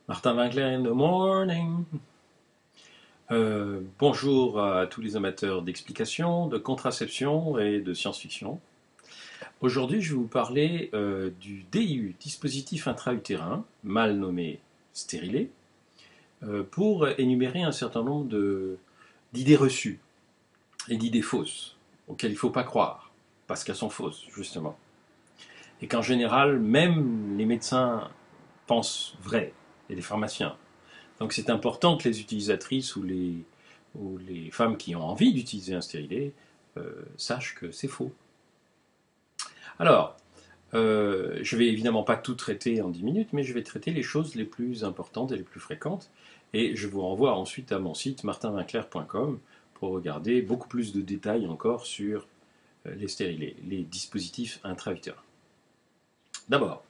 Martin Winkler in the morning. Bonjour à tous les amateurs d'explication, de contraception et de science-fiction. Aujourd'hui, je vais vous parler du DIU, dispositif intra-utérin, mal nommé stérilet, pour énumérer un certain nombre d'idées reçues et d'idées fausses, auxquelles il ne faut pas croire, parce qu'elles sont fausses, justement. Et qu'en général, même les médecins pensent vrai, et les pharmaciens. Donc c'est important que les utilisatrices ou les femmes qui ont envie d'utiliser un stérilet sachent que c'est faux. Alors, je vais évidemment pas tout traiter en 10 minutes, mais je vais traiter les choses les plus importantes et les plus fréquentes. Et je vous renvoie ensuite à mon site martinvinclair.com pour regarder beaucoup plus de détails encore sur les stérilets, les dispositifs intra-utérins. D'abord,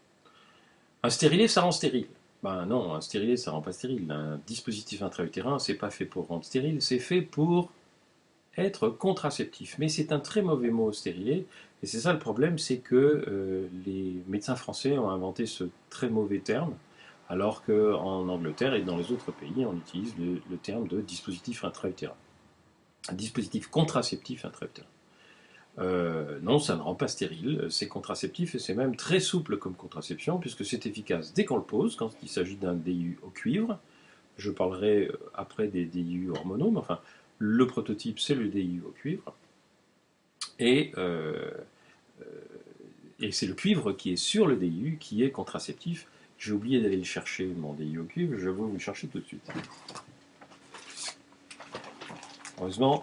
un stérilet, ça rend stérile. Ben non, un stérilet, ça rend pas stérile. Un dispositif intra-utérin, c'est pas fait pour rendre stérile, c'est fait pour être contraceptif. Mais c'est un très mauvais mot, stérilet. Et c'est ça le problème, c'est que les médecins français ont inventé ce très mauvais terme, alors qu'en Angleterre et dans les autres pays, on utilise le terme de dispositif intra-utérin. Un dispositif contraceptif intra-utérin. Non, ça ne rend pas stérile, c'est contraceptif et c'est même très souple comme contraception puisque c'est efficace dès qu'on le pose, quand il s'agit d'un DIU au cuivre. Je parlerai après des DIU hormonaux, mais enfin, le prototype c'est le DIU au cuivre. Et, euh, et c'est le cuivre qui est sur le DIU qui est contraceptif. J'ai oublié d'aller le chercher, mon DIU au cuivre, je vais vous le chercher tout de suite. Heureusement,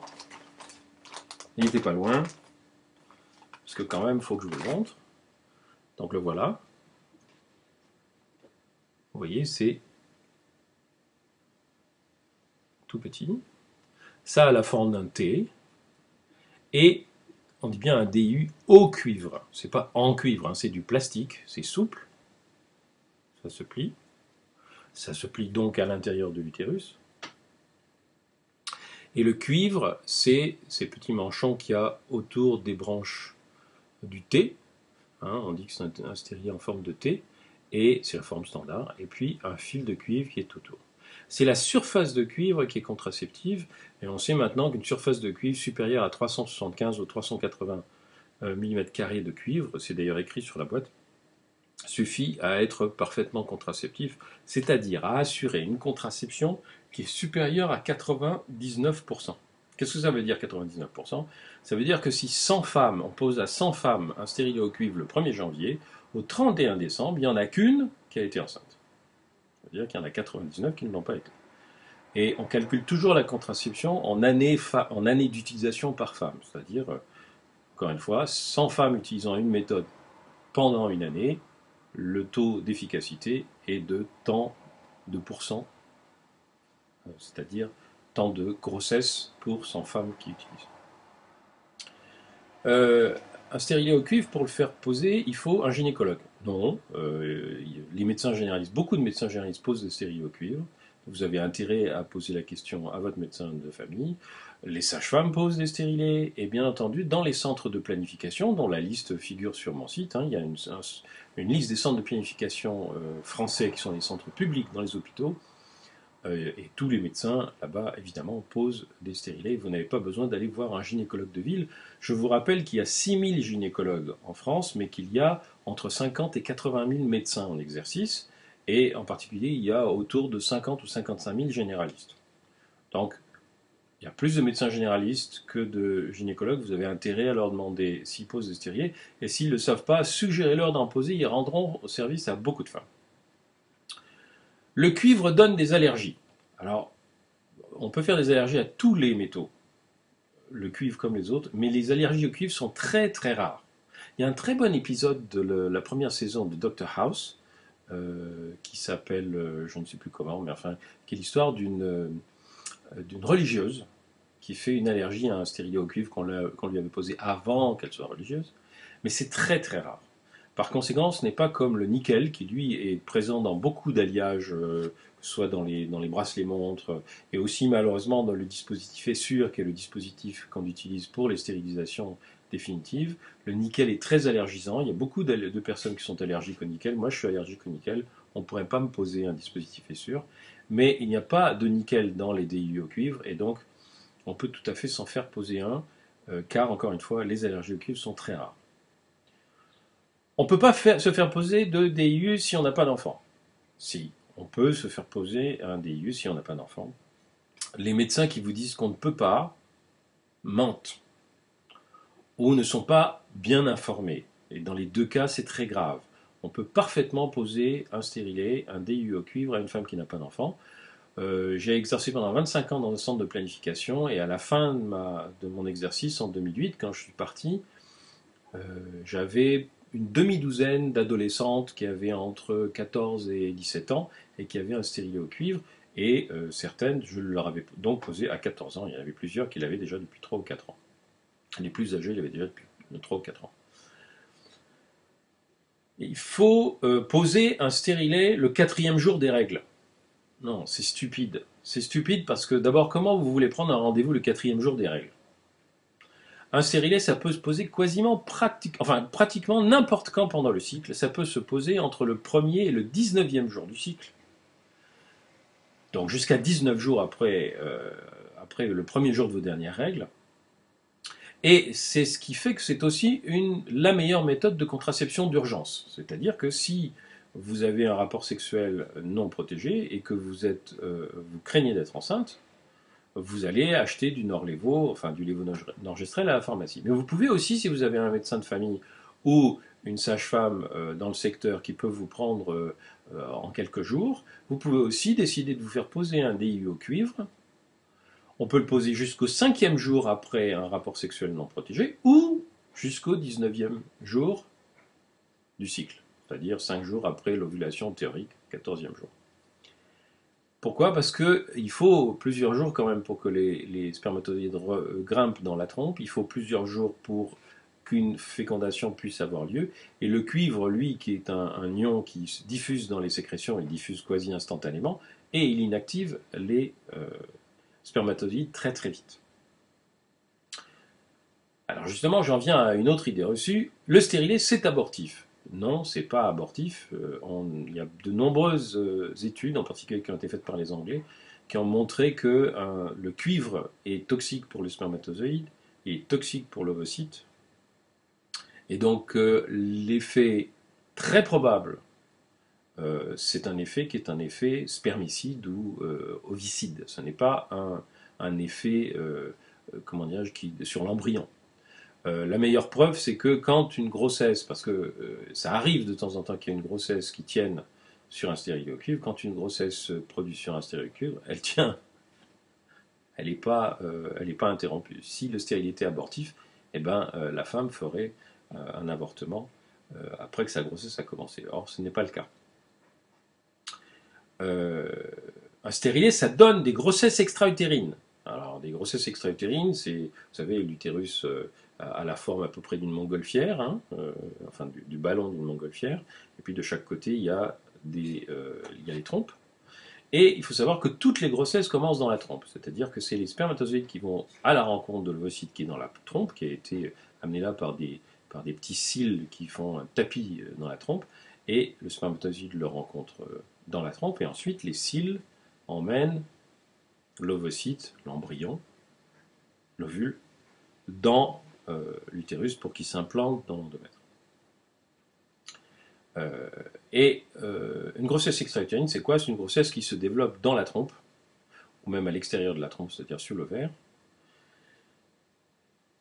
il n'était pas loin, parce que quand même, il faut que je vous le montre. Donc le voilà. Vous voyez, c'est tout petit. Ça a la forme d'un T. Et on dit bien un DIU au cuivre. C'est pas en cuivre, hein, c'est du plastique, c'est souple. Ça se plie. Ça se plie donc à l'intérieur de l'utérus. Et le cuivre, c'est ces petits manchons qu'il y a autour des branches du T. Hein, on dit que c'est un stérilet en forme de T. Et c'est la forme standard. Et puis un fil de cuivre qui est autour. C'est la surface de cuivre qui est contraceptive. Et on sait maintenant qu'une surface de cuivre supérieure à 375 ou 380 mm² de cuivre, c'est d'ailleurs écrit sur la boîte, suffit à être parfaitement contraceptif, c'est-à-dire à assurer une contraception qui est supérieure à 99%. Qu'est-ce que ça veut dire 99%? Ça veut dire que si 100 femmes, on pose à 100 femmes un stérilet au cuivre le 1er janvier, au 31 décembre, il n'y en a qu'une qui a été enceinte. Ça veut dire qu'il y en a 99 qui ne l'ont pas été. Et on calcule toujours la contraception en années d'utilisation par femme, c'est-à-dire, encore une fois, 100 femmes utilisant une méthode pendant une année, le taux d'efficacité est de tant de pourcents, c'est-à-dire tant de grossesse pour 100 femmes qui utilisent. Un stérilet au cuivre, pour le faire poser, il faut un gynécologue. Non, les médecins généralistes, beaucoup de médecins généralistes posent des stérilets au cuivre. Vous avez intérêt à poser la question à votre médecin de famille. Les sages-femmes posent des stérilets, et bien entendu, dans les centres de planification, dont la liste figure sur mon site, hein, il y a une liste des centres de planification français qui sont des centres publics dans les hôpitaux, et tous les médecins là-bas, évidemment, posent des stérilets. Vous n'avez pas besoin d'aller voir un gynécologue de ville. Je vous rappelle qu'il y a 6000 gynécologues en France, mais qu'il y a entre 50 et 80 000 médecins en exercice. Et en particulier, il y a autour de 50 ou 55 000 généralistes. Donc, il y a plus de médecins généralistes que de gynécologues. Vous avez intérêt à leur demander s'ils posent des stérilets. Et s'ils ne le savent pas, suggérez-leur d'en poser. Ils rendront service à beaucoup de femmes. Le cuivre donne des allergies. Alors, on peut faire des allergies à tous les métaux, le cuivre comme les autres, mais les allergies au cuivre sont très très rares. Il y a un très bon épisode de la première saison de Dr House, qui s'appelle, je ne sais plus comment, mais enfin, qui est l'histoire d'une religieuse qui fait une allergie à un stérilet au cuivre qu'on lui avait posé avant qu'elle soit religieuse, mais c'est très très rare. Par conséquent, ce n'est pas comme le nickel qui, lui, est présent dans beaucoup d'alliages, que ce soit dans les bracelets montres, et aussi malheureusement dans le dispositif Essure, qui est le dispositif qu'on utilise pour les stérilisations définitives. Le nickel est très allergisant. Il y a beaucoup de personnes qui sont allergiques au nickel. Moi, je suis allergique au nickel. on ne pourrait pas me poser un dispositif est sûr, mais il n'y a pas de nickel dans les DIU au cuivre, et donc on peut tout à fait s'en faire poser un, car encore une fois, les allergies au cuivre sont très rares. On ne peut pas se faire poser de DIU si on n'a pas d'enfant. Si, on peut se faire poser un DIU si on n'a pas d'enfant. Les médecins qui vous disent qu'on ne peut pas mentent ou ne sont pas bien informés. Et dans les deux cas, c'est très grave. On peut parfaitement poser un stérilet, un DIU au cuivre à une femme qui n'a pas d'enfant. J'ai exercé pendant 25 ans dans un centre de planification et à la fin de mon exercice, en 2008, quand je suis parti, j'avais une demi-douzaine d'adolescentes qui avaient entre 14 et 17 ans et qui avaient un stérilet au cuivre. Et certaines, je leur avais donc posé à 14 ans. Il y en avait plusieurs qui l'avaient déjà depuis 3 ou 4 ans. Les plus âgés l'avaient déjà depuis 3 ou 4 ans. Il faut poser un stérilet le 4e jour des règles. Non, c'est stupide. C'est stupide parce que d'abord, comment vous voulez prendre un rendez-vous le 4e jour des règles? Un stérilet, ça peut se poser pratiquement n'importe quand pendant le cycle. Ça peut se poser entre le 1er et le 19e jour du cycle. Donc jusqu'à 19 jours après le premier jour de vos dernières règles. Et c'est ce qui fait que c'est aussi la meilleure méthode de contraception d'urgence. C'est-à-dire que si vous avez un rapport sexuel non protégé et que vous craignez d'être enceinte, vous allez acheter du Norlevo, enfin du Levonorgestrel à la pharmacie. Mais vous pouvez aussi, si vous avez un médecin de famille ou une sage-femme dans le secteur qui peut vous prendre en quelques jours, vous pouvez aussi décider de vous faire poser un DIU au cuivre. On peut le poser jusqu'au 5e jour après un rapport sexuel non protégé ou jusqu'au 19e jour du cycle, c'est-à-dire 5 jours après l'ovulation théorique, 14e jour. Pourquoi? Parce qu'il faut plusieurs jours quand même pour que les spermatozoïdes grimpent dans la trompe, il faut plusieurs jours pour qu'une fécondation puisse avoir lieu, et le cuivre, lui, qui est un ion qui se diffuse dans les sécrétions, il diffuse quasi instantanément, et il inactive les spermatozoïdes très très vite. Alors justement, j'en viens à une autre idée reçue, le stérilet c'est abortif. Non, c'est pas abortif. Il y a de nombreuses études, en particulier qui ont été faites par les Anglais, qui ont montré que le cuivre est toxique pour le spermatozoïde et toxique pour l'ovocyte. Et donc l'effet très probable, c'est un effet qui est un effet spermicide ou ovicide. Ce n'est pas un effet, comment dirais-je, sur l'embryon. La meilleure preuve, c'est que quand une grossesse, parce que ça arrive de temps en temps qu'il y ait une grossesse qui tienne sur un stérilet au cuivre, quand une grossesse se produit sur un stérilet au cuivre, elle tient, elle n'est pas interrompue. Si le stérilet était abortif, eh ben, la femme ferait un avortement après que sa grossesse a commencé. Or, ce n'est pas le cas. Un stérilet, ça donne des grossesses extra-utérines. Alors, des grossesses extra-utérines, c'est, vous savez, l'utérus a la forme à peu près d'une montgolfière, hein, enfin du ballon d'une montgolfière, et puis de chaque côté, il y a les trompes. Et il faut savoir que toutes les grossesses commencent dans la trompe, c'est-à-dire que c'est les spermatozoïdes qui vont à la rencontre de l'ovocyte qui est dans la trompe, qui a été amené là par des petits cils qui font un tapis dans la trompe, et le spermatozoïde le rencontre dans la trompe, et ensuite les cils emmènent l'ovocyte, l'embryon, l'ovule, dans l'utérus pour qu'il s'implante dans l'endomètre. Une grossesse extra-utérine, c'est quoi? C'est une grossesse qui se développe dans la trompe, ou même à l'extérieur de la trompe, c'est-à-dire sur l'ovaire.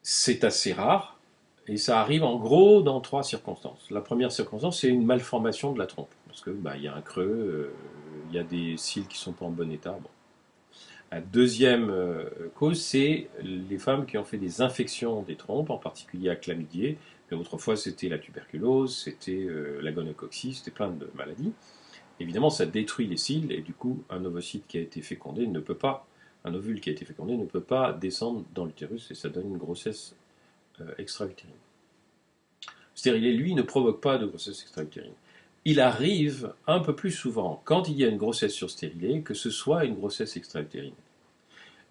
C'est assez rare, et ça arrive en gros dans 3 circonstances. La première circonstance, c'est une malformation de la trompe, parce que y a un creux, il y a des cils qui ne sont pas en bon état. Bon. La deuxième cause, c'est les femmes qui ont fait des infections des trompes, en particulier à chlamydier, mais autrefois c'était la tuberculose, c'était la gonococcie, c'était plein de maladies. Évidemment, ça détruit les cils, et du coup, un ovule qui a été fécondé ne peut pas descendre dans l'utérus, et ça donne une grossesse extra-utérine. Le stérilet, lui, ne provoque pas de grossesse extra-utérine. Il arrive un peu plus souvent, quand il y a une grossesse sur stérilet, que ce soit une grossesse extra-utérine.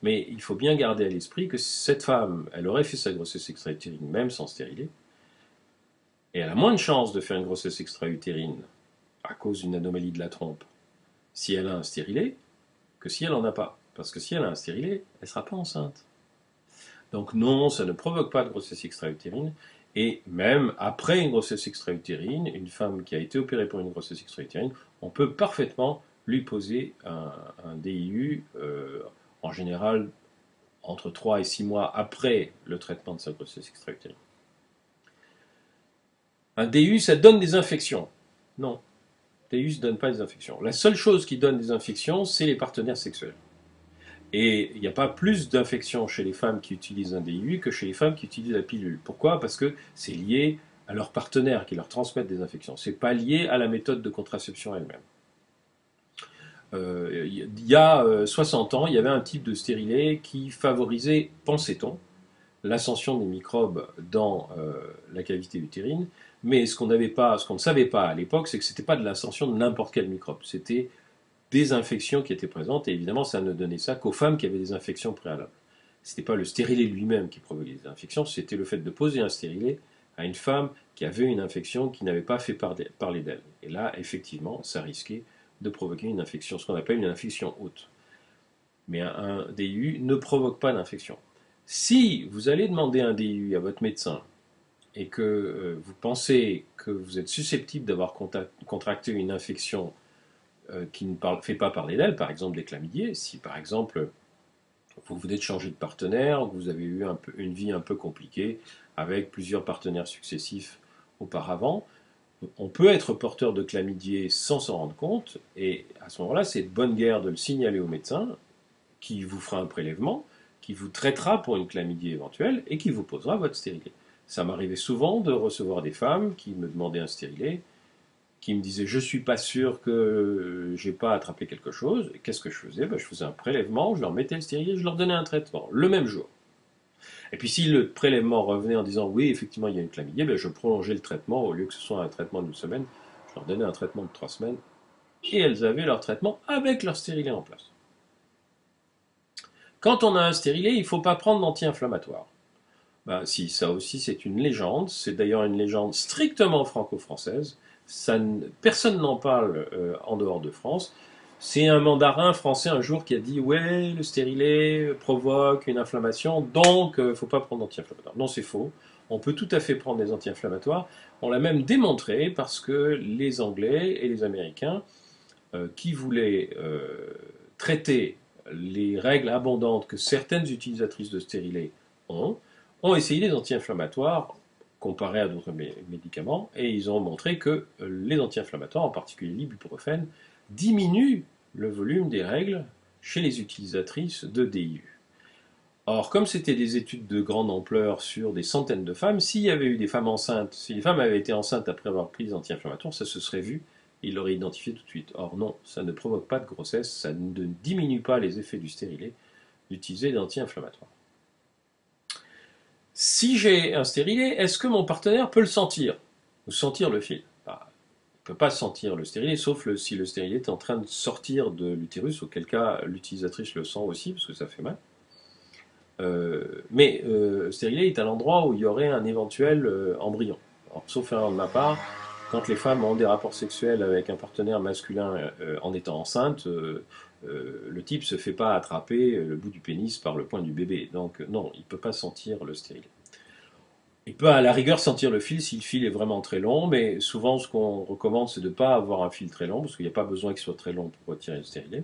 Mais il faut bien garder à l'esprit que cette femme, elle aurait fait sa grossesse extra-utérine même sans stérilet, et elle a moins de chances de faire une grossesse extra-utérine à cause d'une anomalie de la trompe, si elle a un stérilet, que si elle n'en a pas. Parce que si elle a un stérilet, elle ne sera pas enceinte. Donc non, ça ne provoque pas de grossesse extra-utérine. Et même après une grossesse extra-utérine, une femme qui a été opérée pour une grossesse extra-utérine, on peut parfaitement lui poser un DIU, en général entre 3 et 6 mois après le traitement de sa grossesse extra-utérine. Un DIU, ça donne des infections. Non, DIU ne donne pas des infections. La seule chose qui donne des infections, c'est les partenaires sexuels. Et il n'y a pas plus d'infections chez les femmes qui utilisent un DIU que chez les femmes qui utilisent la pilule. Pourquoi? Parce que c'est lié à leurs partenaires qui leur transmettent des infections. Ce n'est pas lié à la méthode de contraception elle-même. Il y a 60 ans, il y avait un type de stérilet qui favorisait, pensait-on, l'ascension des microbes dans la cavité utérine. Mais ce qu'on ne savait pas à l'époque, c'est que ce n'était pas de l'ascension de n'importe quel microbe. C'était des infections qui étaient présentes, et évidemment, ça ne donnait ça qu'aux femmes qui avaient des infections préalables. Ce n'était pas le stérilet lui-même qui provoquait des infections, c'était le fait de poser un stérilet à une femme qui avait une infection qui n'avait pas fait parler d'elle. Et là, effectivement, ça risquait de provoquer une infection, ce qu'on appelle une infection haute. Mais un DIU ne provoque pas d'infection. Si vous allez demander un DIU à votre médecin et que vous pensez que vous êtes susceptible d'avoir contracté une infection qui ne fait pas parler d'elle, par exemple des chlamydiés, si par exemple vous venez de changer de partenaire, vous avez eu une vie un peu compliquée avec plusieurs partenaires successifs auparavant, on peut être porteur de chlamydiés sans s'en rendre compte, et à ce moment-là, c'est de bonne guerre de le signaler au médecin, qui vous fera un prélèvement, qui vous traitera pour une chlamydie éventuelle, et qui vous posera votre stérilet. Ça m'arrivait souvent de recevoir des femmes qui me demandaient un stérilet, qui me disaient je suis pas sûr que j'ai pas attrapé quelque chose. Et qu'est-ce que je faisais? Je faisais un prélèvement, je leur mettais le stérilet, je leur donnais un traitement le même jour. Et puis si le prélèvement revenait en disant oui effectivement il y a une chlamydie, je prolongeais le traitement au lieu que ce soit un traitement d'une semaine, je leur donnais un traitement de 3 semaines et elles avaient leur traitement avec leur stérilet en place. Quand on a un stérilet, il ne faut pas prendre d'anti-inflammatoire. Si, ça aussi c'est une légende, c'est d'ailleurs une légende strictement franco-française. Personne n'en parle en dehors de France. C'est un mandarin français un jour qui a dit ouais, le stérilet provoque une inflammation, donc il ne faut pas prendre d'anti-inflammatoire. Non, c'est faux. On peut tout à fait prendre des anti-inflammatoires. On l'a même démontré parce que les Anglais et les Américains qui voulaient traiter les règles abondantes que certaines utilisatrices de stérilet ont essayé des anti-inflammatoires comparés à d'autres médicaments, et ils ont montré que les anti-inflammatoires, en particulier l'ibuprofène, diminuent le volume des règles chez les utilisatrices de DIU. Or, comme c'était des études de grande ampleur sur des centaines de femmes, s'il y avait eu des femmes enceintes, si les femmes avaient été enceintes après avoir pris des anti-inflammatoires, ça se serait vu, et ils l'auraient identifié tout de suite. Or non, ça ne provoque pas de grossesse, ça ne diminue pas les effets du stérilet d'utiliser des anti-inflammatoires. Si j'ai un stérilet, est-ce que mon partenaire peut le sentir? Ou sentir le fil? Il ne peut pas sentir le stérilet, sauf si le stérilet est en train de sortir de l'utérus, auquel cas l'utilisatrice le sent aussi, parce que ça fait mal. Mais le stérilet est à l'endroit où il y aurait un éventuel embryon. Alors, sauf erreur de ma part, quand les femmes ont des rapports sexuels avec un partenaire masculin en étant enceinte, le type ne se fait pas attraper le bout du pénis par le poing du bébé. Donc non, il ne peut pas sentir le stérilet. Il peut à la rigueur sentir le fil si le fil est vraiment très long, mais souvent ce qu'on recommande c'est de ne pas avoir un fil très long, parce qu'il n'y a pas besoin qu'il soit très long pour retirer le stérilet.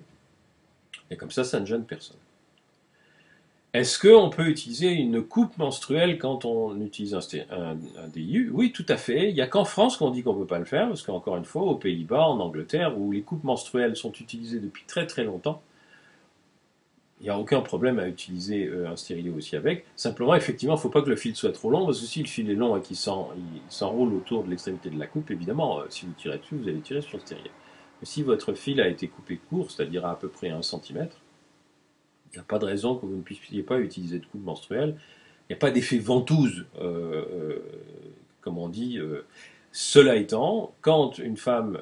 Et comme ça ne gêne personne. Est-ce qu'on peut utiliser une coupe menstruelle quand on utilise un DIU? Oui, tout à fait. Il n'y a qu'en France qu'on dit qu'on ne peut pas le faire, parce qu'encore une fois, aux Pays-Bas, en Angleterre, où les coupes menstruelles sont utilisées depuis très très longtemps, il n'y a aucun problème à utiliser un stérilet aussi avec. Simplement, effectivement, il ne faut pas que le fil soit trop long, parce que si le fil est long et qu'il s'enroule autour de l'extrémité de la coupe, évidemment, si vous tirez dessus, vous allez tirer sur le stérilet. Mais si votre fil a été coupé court, c'est-à-dire à peu près 1 cm, il n'y a pas de raison que vous ne puissiez pas utiliser de coupe menstruelle. Il n'y a pas d'effet ventouse, comme on dit. Cela étant, quand une femme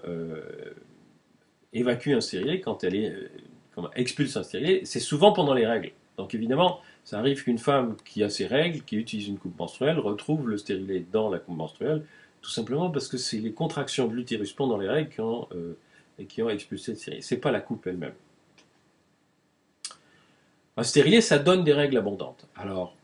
évacue un stérilet, quand elle expulse un stérilet, c'est souvent pendant les règles. Donc évidemment, ça arrive qu'une femme qui a ses règles, qui utilise une coupe menstruelle, retrouve le stérilet dans la coupe menstruelle, Tout simplement parce que c'est les contractions de l'utérus pendant les règles qui ont expulsé le stérilet. Ce n'est pas la coupe elle-même. Un stérilet, ça donne des règles abondantes. Alors,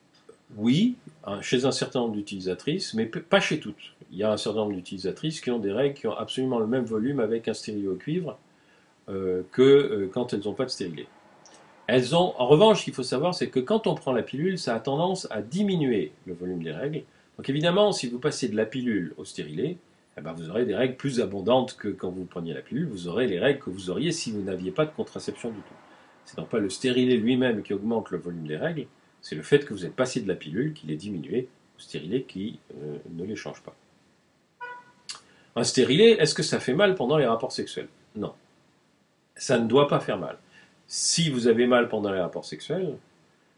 oui, chez un certain nombre d'utilisatrices, mais pas chez toutes. Il y a un certain nombre d'utilisatrices qui ont des règles qui ont absolument le même volume avec un stérilet au cuivre que quand elles n'ont pas de stérilet. Elles ont, en revanche, ce qu'il faut savoir, c'est que quand on prend la pilule, ça a tendance à diminuer le volume des règles. Donc évidemment, si vous passez de la pilule au stérilet, eh ben, vous aurez des règles plus abondantes que quand vous preniez la pilule. Vous aurez les règles que vous auriez si vous n'aviez pas de contraception du tout. C'est donc pas le stérilet lui-même qui augmente le volume des règles, c'est le fait que vous êtes passé de la pilule qui les diminué au stérilet qui ne les change pas. Un stérilet, est-ce que ça fait mal pendant les rapports sexuels? Non. Ça ne doit pas faire mal. Si vous avez mal pendant les rapports sexuels,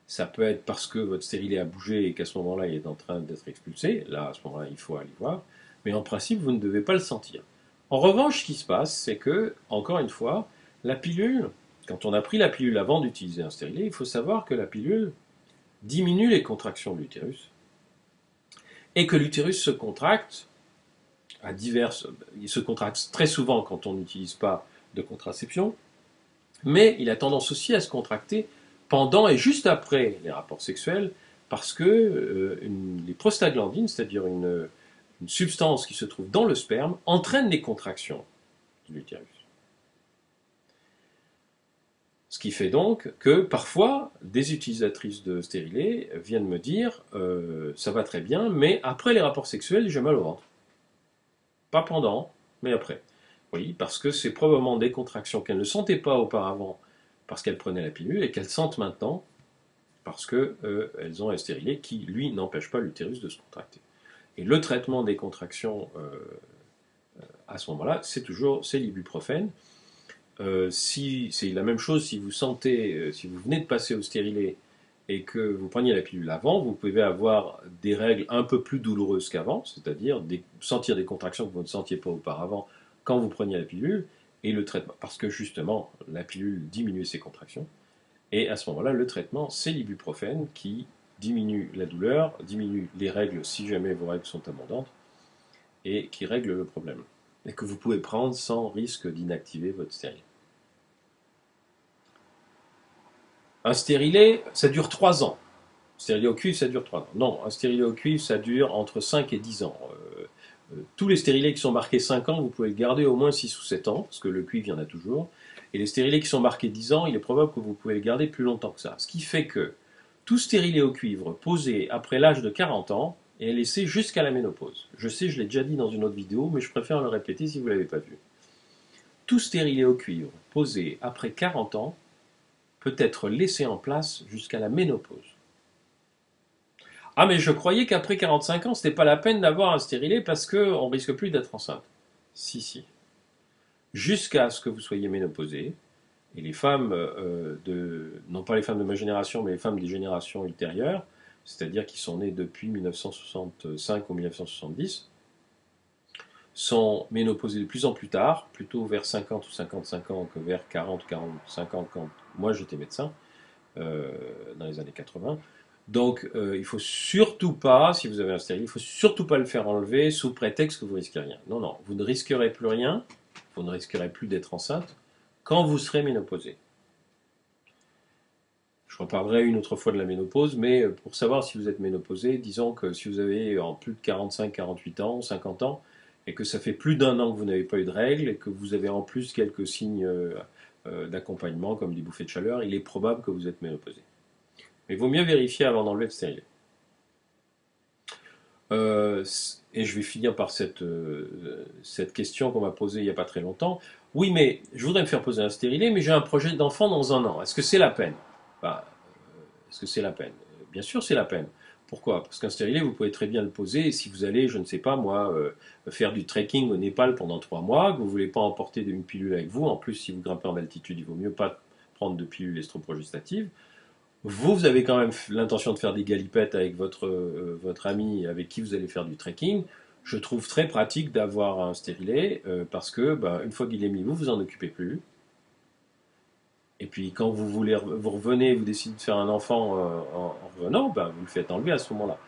ça peut être parce que votre stérilet a bougé et qu'à ce moment-là, il est en train d'être expulsé. Là, à ce moment-là, il faut aller voir. Mais en principe, vous ne devez pas le sentir. En revanche, ce qui se passe, c'est que, encore une fois, la pilule, quand on a pris la pilule avant d'utiliser un stérilet, il faut savoir que la pilule diminue les contractions de l'utérus et que l'utérus se contracte il se contracte très souvent quand on n'utilise pas de contraception, mais il a tendance aussi à se contracter pendant et juste après les rapports sexuels, parce que les prostaglandines, c'est-à-dire une substance qui se trouve dans le sperme, entraîne les contractions de l'utérus. Ce qui fait donc que parfois, des utilisatrices de stérilés viennent me dire ça va très bien, mais après les rapports sexuels, j'ai mal au ventre. Pas pendant, mais après. Oui, parce que c'est probablement des contractions qu'elles ne sentaient pas auparavant parce qu'elles prenaient la pilule et qu'elles sentent maintenant parce qu'elles ont un stérilet qui, lui, n'empêche pas l'utérus de se contracter. Et le traitement des contractions à ce moment-là, c'est l'ibuprofène. C'est la même chose si vous sentez, si vous venez de passer au stérilet et que vous preniez la pilule avant, vous pouvez avoir des règles un peu plus douloureuses qu'avant, c'est-à-dire sentir des contractions que vous ne sentiez pas auparavant quand vous preniez la pilule, et le traitement, parce que justement la pilule diminuait ces contractions, et à ce moment-là, le traitement, c'est l'ibuprofène qui diminue la douleur, diminue les règles si jamais vos règles sont abondantes, et qui règle le problème, et que vous pouvez prendre sans risque d'inactiver votre stérilet. Un stérilet, ça dure 3 ans. Un stérilet au cuivre, ça dure 3 ans. Non, un stérilet au cuivre, ça dure entre 5 et 10 ans. Tous les stérilets qui sont marqués 5 ans, vous pouvez le garder au moins 6 ou 7 ans, parce que le cuivre, il y en a toujours. Et les stérilets qui sont marqués 10 ans, il est probable que vous pouvez les garder plus longtemps que ça. Ce qui fait que tout stérilet au cuivre posé après l'âge de 40 ans est laissé jusqu'à la ménopause. Je sais, je l'ai déjà dit dans une autre vidéo, mais je préfère le répéter si vous ne l'avez pas vu. Tout stérilet au cuivre posé après 40 ans peut être laissé en place jusqu'à la ménopause. Ah mais je croyais qu'après 45 ans, c'était pas la peine d'avoir un stérilet parce qu'on risque plus d'être enceinte. Si, si. Jusqu'à ce que vous soyez ménopausée, et les femmes, non pas les femmes de ma génération, mais les femmes des générations ultérieures, c'est-à-dire qui sont nées depuis 1965 ou 1970, sont ménopausées de plus en plus tard, plutôt vers 50 ou 55 ans que vers 40 ou 45 ans quand moi j'étais médecin, dans les années 80. Donc il ne faut surtout pas, si vous avez un stérilet, il ne faut surtout pas le faire enlever sous prétexte que vous risquez rien. Non, non, vous ne risquerez plus rien, vous ne risquerez plus d'être enceinte quand vous serez ménopausée. Je reparlerai une autre fois de la ménopause, mais pour savoir si vous êtes ménopausée, disons que si vous avez en plus de 45, 48 ans, 50 ans, et que ça fait plus d'1 an que vous n'avez pas eu de règles, et que vous avez en plus quelques signes d'accompagnement, comme des bouffées de chaleur, il est probable que vous êtes ménopausée. Mais il vaut mieux vérifier avant d'enlever le stérilet. Et je vais finir par cette question qu'on m'a posée il n'y a pas très longtemps. Oui, mais je voudrais me faire poser un stérilet, mais j'ai un projet d'enfant dans 1 an. Est-ce que c'est la peine? Bah, est-ce que c'est la peine? Bien sûr, c'est la peine. Pourquoi? Parce qu'un stérilet, vous pouvez très bien le poser et si vous allez, je ne sais pas moi, faire du trekking au Népal pendant 3 mois, que vous ne voulez pas emporter une pilule avec vous. En plus, si vous grimpez en altitude, il vaut mieux pas prendre de pilule estropogestatives. Vous avez quand même l'intention de faire des galipettes avec votre ami avec qui vous allez faire du trekking. Je trouve très pratique d'avoir un stérilet parce que une fois qu'il est mis, vous vous en occupez plus. Et puis quand vous revenez, vous décidez de faire un enfant en revenant, vous le faites enlever à ce moment-là.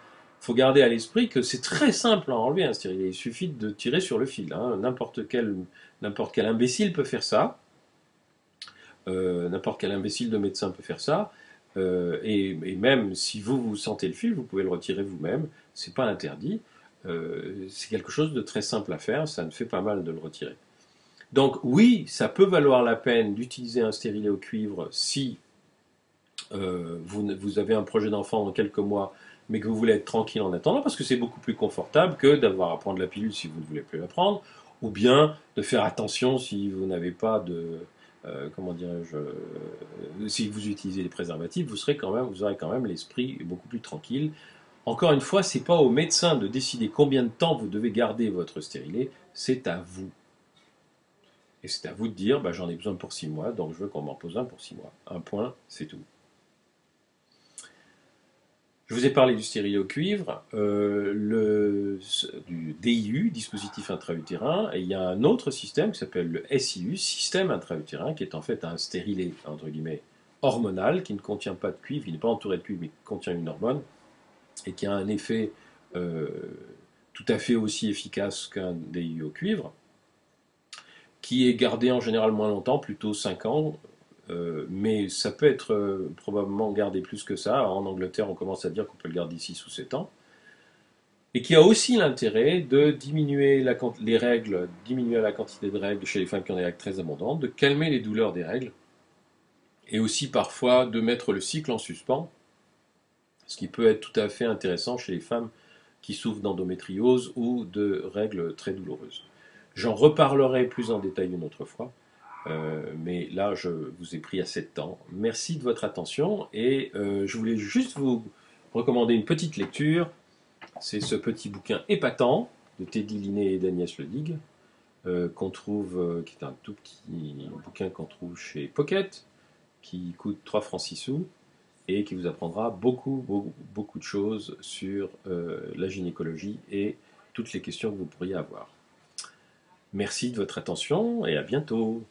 faut garder à l'esprit que c'est très simple à enlever un stérilet. Il suffit de tirer sur le fil, hein. N'importe quel imbécile peut faire ça. N'importe quel imbécile de médecin peut faire ça. Et même si vous sentez le fil, vous pouvez le retirer vous-même. C'est pas interdit. C'est quelque chose de très simple à faire. Ça ne fait pas mal de le retirer. Donc oui, ça peut valoir la peine d'utiliser un stérilet au cuivre si vous avez un projet d'enfant dans quelques mois, mais que vous voulez être tranquille en attendant, parce que c'est beaucoup plus confortable que d'avoir à prendre la pilule si vous ne voulez plus la prendre, ou bien de faire attention si vous n'avez pas de, comment dirais-je, si vous utilisez les préservatifs, vous aurez quand même l'esprit beaucoup plus tranquille. Encore une fois, c'est pas au médecin de décider combien de temps vous devez garder votre stérilet, c'est à vous. Et c'est à vous de dire, bah, j'en ai besoin pour 6 mois, donc je veux qu'on m'en pose un pour 6 mois. Un point, c'est tout. Je vous ai parlé du stérilet au cuivre, du DIU, dispositif intra-utérin, et il y a un autre système qui s'appelle le SIU, système intra-utérin, qui est en fait un stérilet, entre guillemets, hormonal, qui ne contient pas de cuivre, il n'est pas entouré de cuivre, mais qui contient une hormone, et qui a un effet euh, tout à fait aussi efficace qu'un DIU au cuivre, qui est gardé en général moins longtemps, plutôt 5 ans, mais ça peut être probablement gardé plus que ça. En Angleterre, on commence à dire qu'on peut le garder 6 ou 7 ans. Et qui a aussi l'intérêt de diminuer les règles, diminuer la quantité de règles chez les femmes qui ont des règles très abondantes, de calmer les douleurs des règles, et aussi parfois de mettre le cycle en suspens, ce qui peut être tout à fait intéressant chez les femmes qui souffrent d'endométriose ou de règles très douloureuses. J'en reparlerai plus en détail une autre fois. Mais là, je vous ai pris assez de temps. Merci de votre attention et je voulais juste vous recommander une petite lecture. C'est ce petit bouquin épatant de Teddy Linné et d'Agnès Ledig qu'on trouve, qui est un tout petit bouquin qu'on trouve chez Pocket, qui coûte 3 francs 6 sous et qui vous apprendra beaucoup de choses sur la gynécologie et toutes les questions que vous pourriez avoir. Merci de votre attention et à bientôt.